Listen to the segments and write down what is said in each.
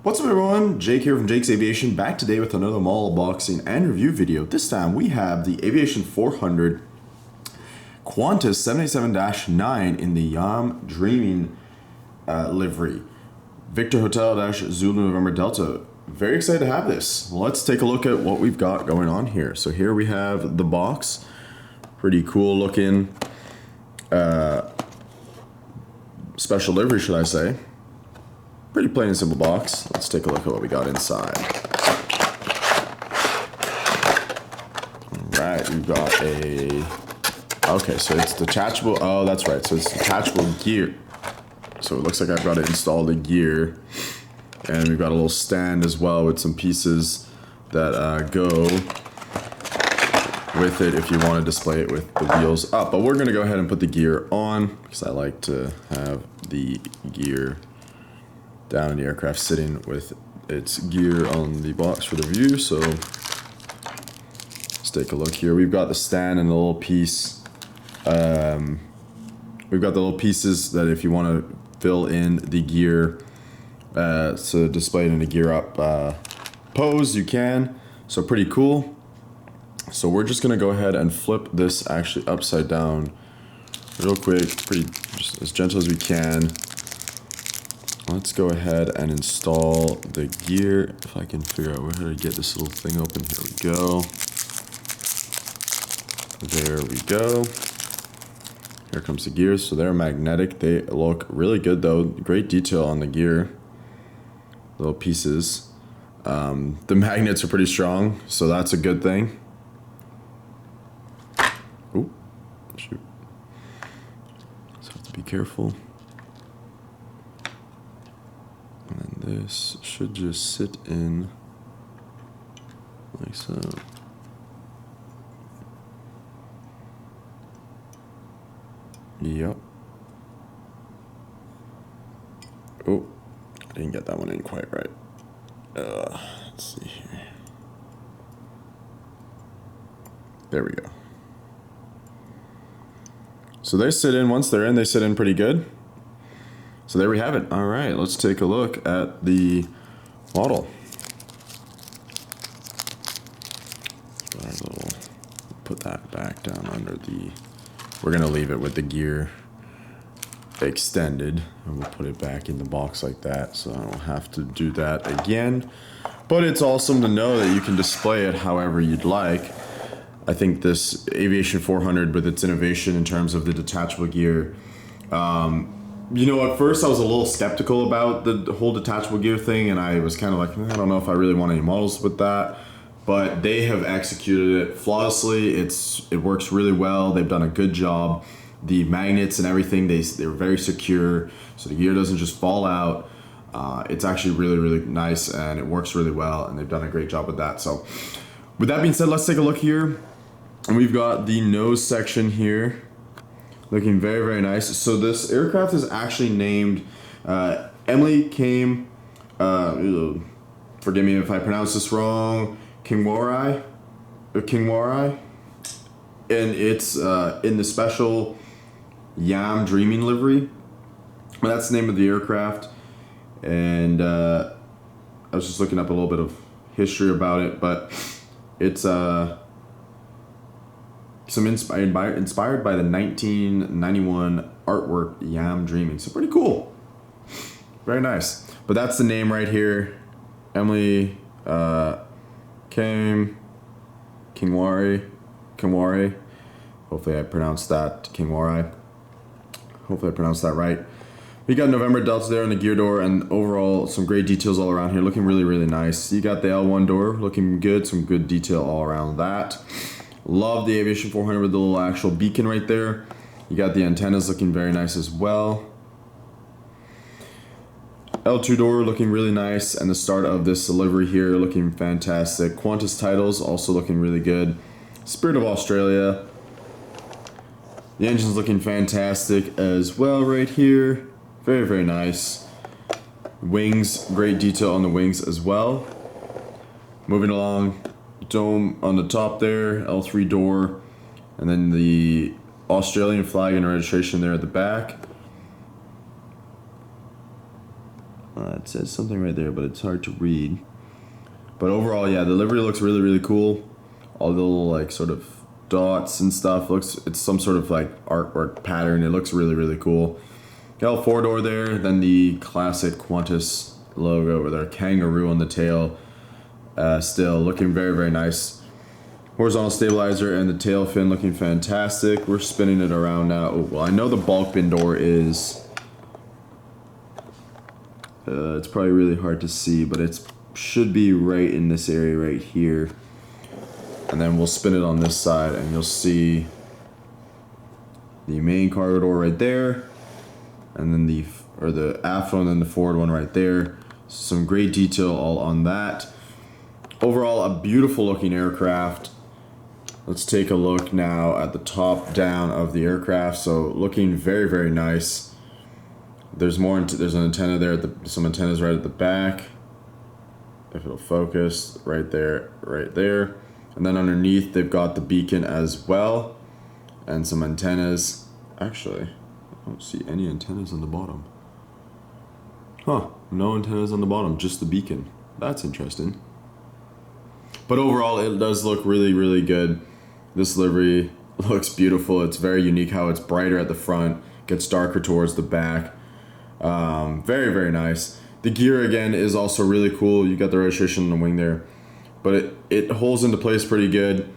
What's up everyone, Jake here from Jake's Aviation, back today with another model unboxing and review video. This time we have the Aviation 400 Qantas 787-9 in the YAM Dreaming livery. Victor Hotel Zulu November Delta. Very excited to have this. Let's take a look at what we've got going on here. So here we have the box. Pretty cool looking special livery, should I say. Pretty plain and simple box. Let's take a look at what we got inside. Alright, we've got a... Okay, so it's detachable. Oh, that's right. So it's detachable gear. So it looks like I've got to install the gear. And we've got a little stand as well with some pieces that go with it if you want to display it with the wheels up. But we're going to go ahead and put the gear on because I like to have the gear down in the aircraft sitting with its gear on the box for the view. So let's take a look here. We've got the stand and the little piece. We've got the little pieces that if you want to fill in the gear to display it in a gear up pose, you can. So pretty cool. So we're just gonna go ahead and flip this actually upside down real quick, just as gentle as we can. Let's go ahead and install the gear. If I can figure out where to get this little thing open. Here we go. There we go. Here comes the gears. So they're magnetic. They look really good though. Great detail on the gear. Little pieces. The magnets are pretty strong, so that's a good thing. Ooh, shoot. So have to be careful. And this should just sit in like so. Yep. Oh, I didn't get that one in quite right. Let's see here. There we go. So they sit in, once they're in, they sit in pretty good. So there we have it. All right, let's take a look at the model. Put that back down under the... We're gonna leave it with the gear extended, and we'll put it back in the box like that, so I don't have to do that again. But it's awesome to know that you can display it however you'd like. I think this Aviation 400, with its innovation in terms of the detachable gear, you know, at first I was a little skeptical about the whole detachable gear thing, and I was kind of like, I don't know if I really want any models with that. But they have executed it flawlessly. It works really well. They've done a good job. The magnets and everything, they're very secure, so the gear doesn't just fall out. It's actually really, really nice, and it works really well, and they've done a great job with that. So with that being said, let's take a look here. And we've got the nose section here. Looking very, very nice. So this aircraft is actually named Emily came, forgive me if I pronounce this wrong, Qantas, and it's in the special YAM Dreaming livery. That's the name of the aircraft, and I was just looking up a little bit of history about it, but it's inspired by the 1991 artwork YAM Dreaming. So pretty cool, very nice. But that's the name right here, Emily Qantas. Hopefully I pronounced that Qantas. Hopefully I pronounced that right. We got November Delta there on the gear door, and overall some great details all around here, looking really, really nice. You got the L1 door looking good, some good detail all around that. Love the Aviation 400 with the little actual beacon right there. You got the antennas looking very nice as well. L2 door looking really nice, and the start of this livery here looking fantastic. Qantas titles also looking really good. Spirit of Australia. The engine's looking fantastic as well right here. Very, very nice. Wings, great detail on the wings as well. Moving along, dome on the top there, L3 door, and then the Australian flag and registration there at the back. It says something right there, but it's hard to read. But overall, yeah, the livery looks really, really cool. All the little like sort of dots and stuff it's some sort of like artwork pattern. It looks really, really cool. Got a 4-door there, then the classic Qantas logo with our kangaroo on the tail. Still looking very, very nice. Horizontal stabilizer and the tail fin looking fantastic. We're spinning it around now. Oh, well, I know the bulk bin door is it's probably really hard to see, but it should be right in this area right here. And then we'll spin it on this side and you'll see the main cargo door right there, and then the aft one and then the forward one right there. Some great detail all on that. Overall, a beautiful looking aircraft. Let's take a look now at the top down of the aircraft. So looking very, very nice. There's there's an antenna there some antennas right at the back. If it'll focus, right there, right there. And then underneath they've got the beacon as well, and some antennas. Actually, I don't see any antennas on the bottom. Huh, no antennas on the bottom, just the beacon. That's interesting. But overall, it does look really, really good. This livery looks beautiful. It's very unique how it's brighter at the front, gets darker towards the back. Very, very nice. The gear again is also really cool. You got the registration on the wing there, but it holds into place pretty good.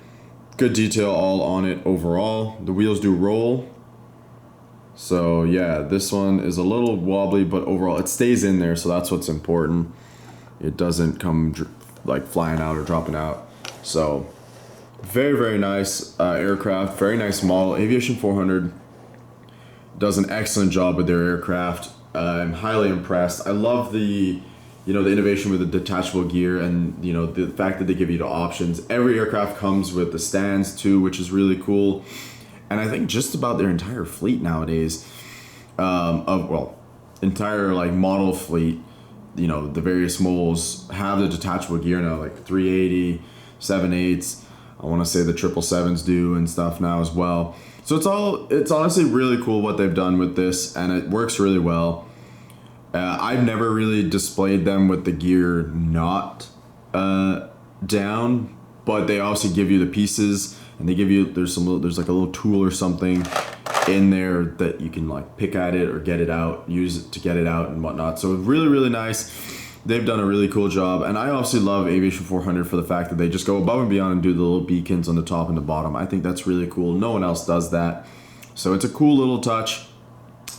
Good detail all on it overall. The wheels do roll. So yeah, this one is a little wobbly, but overall it stays in there, so that's what's important. It doesn't come like flying out or dropping out. So very, very nice aircraft, very nice model. Aviation 400 does an excellent job with their aircraft. I'm highly impressed. I love the innovation with the detachable gear, and the fact that they give you the options. Every aircraft comes with the stands too, which is really cool. And I think just about their entire fleet nowadays, entire like model fleet, the various molds have the detachable gear now, like 380, 7.8s. I want to say the 777s do and stuff now as well. So it's honestly really cool what they've done with this, and it works really well. I've never really displayed them with the gear not down, but they obviously give you the pieces, and they give you there's like a little tool or something in there that you can like pick at it or get it out, use it to get it out and whatnot. So really, really nice. They've done a really cool job, and I obviously love Aviation 400 for the fact that they just go above and beyond and do the little beacons on the top and the bottom. I think that's really cool. No one else does that, so it's a cool little touch.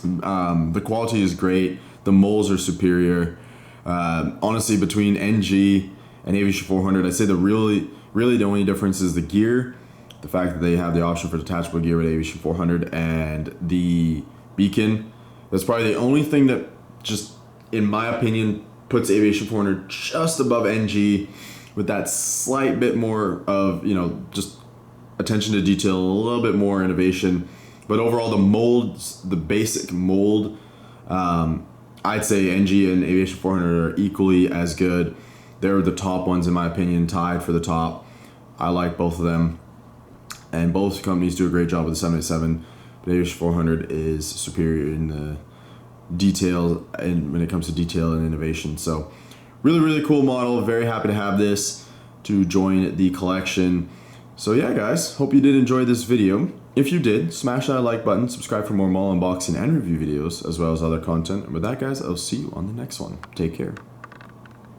The quality is great. The molds are superior. Honestly, between NG and Aviation 400, I'd say really the only difference is the gear. The fact that they have the option for detachable gear with Aviation 400 and the beacon. That's probably the only thing that just, in my opinion, puts Aviation 400 just above NG, with that slight bit more of, just attention to detail, a little bit more innovation. But overall, the molds, the basic mold, I'd say NG and Aviation 400 are equally as good. They're the top ones, in my opinion, tied for the top. I like both of them. And both companies do a great job with the 787. But Aviation 400 is superior in the detail, and when it comes to detail and innovation. So really, really cool model. Very happy to have this to join the collection. So yeah, guys, hope you did enjoy this video. If you did, smash that like button, subscribe for more model unboxing and review videos, as well as other content. And with that, guys, I'll see you on the next one. Take care.